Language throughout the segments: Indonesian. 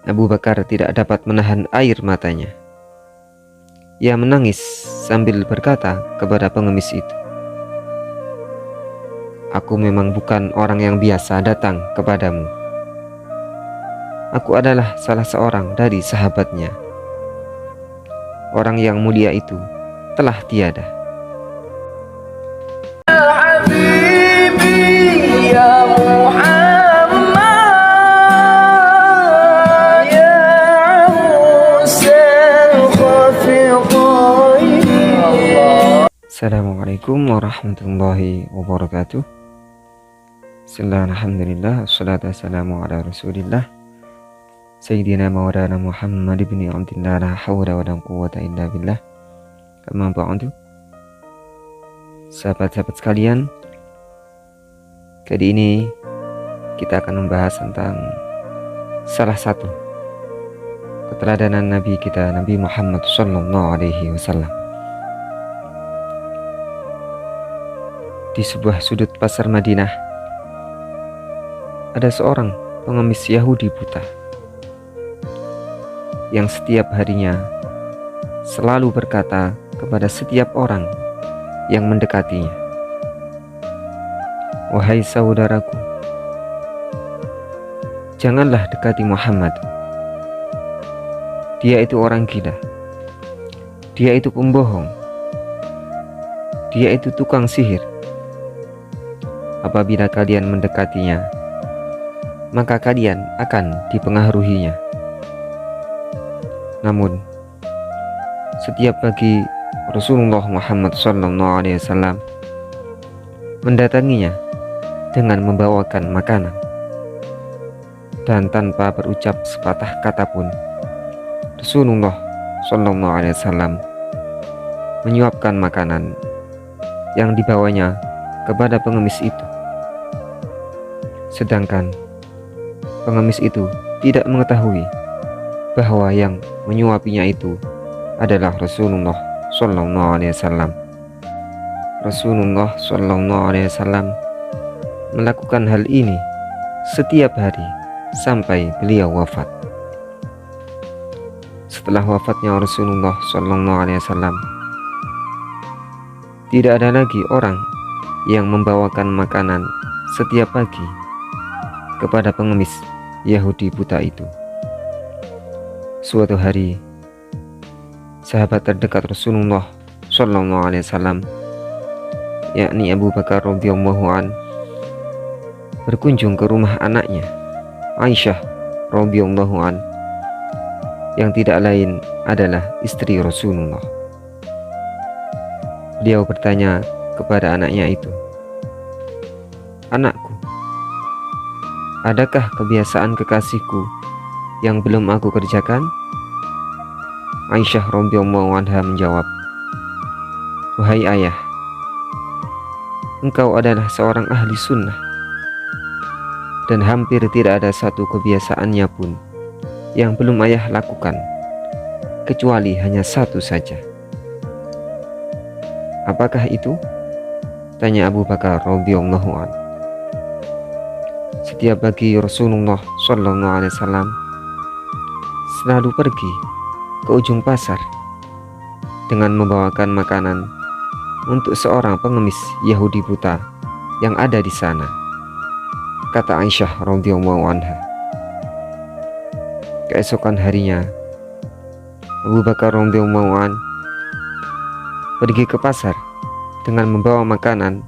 Abu Bakar tidak dapat menahan air matanya. Ia menangis sambil berkata kepada pengemis itu, "Aku memang bukan orang yang biasa datang kepadamu. Aku adalah salah seorang dari sahabatnya. Orang yang mulia itu telah tiada." Assalamualaikum warahmatullahi wabarakatuh. Alhamdulillah, wassalatu wassalamu ala rasulillah Sayyidina Maulana Muhammad ibn Abdillah, la hawla wa la quwwata illa billah. Amma ba'du. Sahabat-sahabat sekalian, kali ini kita akan membahas tentang salah satu keteladanan Nabi kita, Nabi Muhammad sallallahu alaihi wasallam. Di sebuah sudut pasar Madinah, ada seorang pengemis Yahudi buta yang setiap harinya selalu berkata kepada setiap orang yang mendekatinya, "Wahai saudaraku, janganlah dekati Muhammad. Dia itu orang gila. Dia itu pembohong. Dia itu tukang sihir. Apabila kalian mendekatinya, maka kalian akan dipengaruhinya." Namun, setiap pagi Rasulullah Muhammad SAW mendatanginya dengan membawakan makanan, dan tanpa berucap sepatah kata pun, Rasulullah SAW menyuapkan makanan yang dibawanya kepada pengemis itu. Sedangkan pengemis itu tidak mengetahui bahwa yang menyuapinya itu adalah Rasulullah SAW. Rasulullah SAW melakukan hal ini setiap hari sampai beliau wafat. Setelah wafatnya Rasulullah SAW, tidak ada lagi orang yang membawakan makanan setiap pagi kepada pengemis Yahudi buta itu. Suatu hari, sahabat terdekat Rasulullah SAW, yakni Abu Bakar radhiyallahu an, berkunjung ke rumah anaknya Aisyah radhiyallahu an, yang tidak lain adalah istri Rasulullah. Beliau bertanya kepada anaknya itu, "Anakku, adakah kebiasaan kekasihku yang belum aku kerjakan?" Aisyah radhiyallahu anha menjawab, "Wahai ayah, engkau adalah seorang ahli sunnah, dan hampir tidak ada satu kebiasaannya pun yang belum ayah lakukan, kecuali hanya satu saja." "Apakah itu?" tanya Abu Bakar radhiyallahu an. Setiap pagi Rasulullah SAW selalu pergi ke ujung pasar dengan membawakan makanan untuk seorang pengemis Yahudi buta yang ada di sana, kata Aisyah radhiyallahu anha. Keesokan harinya, Abu Bakar radhiyallahu an pergi ke pasar dengan membawa makanan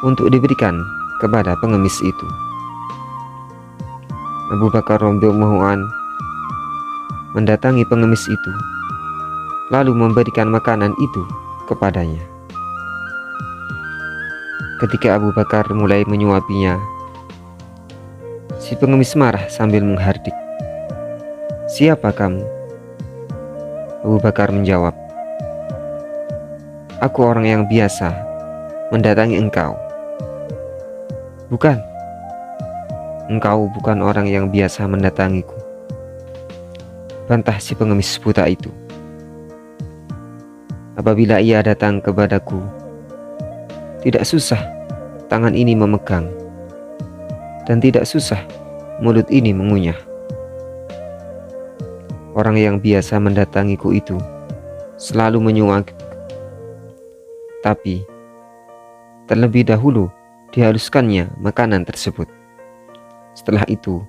untuk diberikan kepada pengemis itu. Abu Bakar radhiyallahu an mendatangi pengemis itu, lalu memberikan makanan itu kepadanya. Ketika Abu Bakar mulai menyuapinya, si pengemis marah sambil menghardik, "Siapa kamu?" Abu Bakar menjawab, "Aku orang yang biasa mendatangi engkau." "Bukan, engkau bukan orang yang biasa mendatangiku," bantah si pengemis buta itu. "Apabila ia datang kepadaku, tidak susah tangan ini memegang, dan tidak susah mulut ini mengunyah. Orang yang biasa mendatangiku itu selalu menyuap, tapi terlebih dahulu dihaluskannya makanan tersebut. Setelah itu,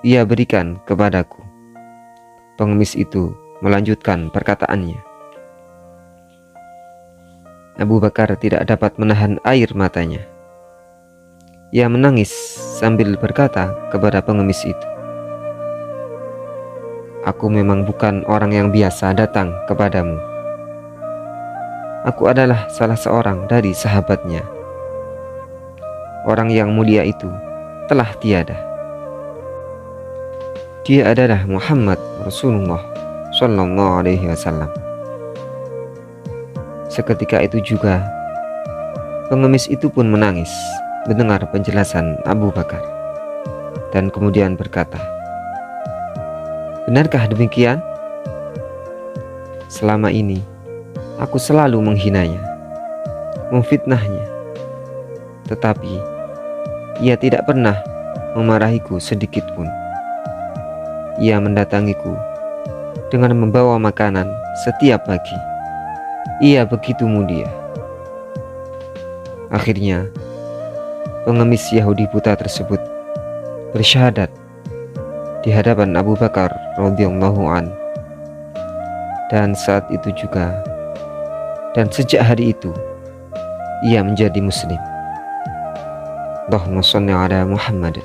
ia berikan kepadaku. Pengemis itu melanjutkan perkataannya. Abu Bakar tidak dapat menahan air matanya. Ia menangis sambil berkata kepada pengemis itu, "Aku memang bukan orang yang biasa datang kepadamu. Aku adalah salah seorang dari sahabatnya. Orang yang mulia itu telah tiada. Dia adalah Muhammad Rasulullah Sallallahu Alaihi Wasallam." Seketika itu juga pengemis itu pun menangis mendengar penjelasan Abu Bakar, dan kemudian berkata, "Benarkah demikian? Selama ini aku selalu menghinanya, memfitnahnya, tetapi ia tidak pernah memarahiku sedikit pun. Ia mendatangiku dengan membawa makanan setiap pagi. Ia begitu mulia." Akhirnya pengemis Yahudi buta tersebut bersyahadat di hadapan Abu Bakar radhiyallahu an. Dan saat itu juga, dan sejak hari itu, ia menjadi muslim. Allahumma shalli ala Muhammad.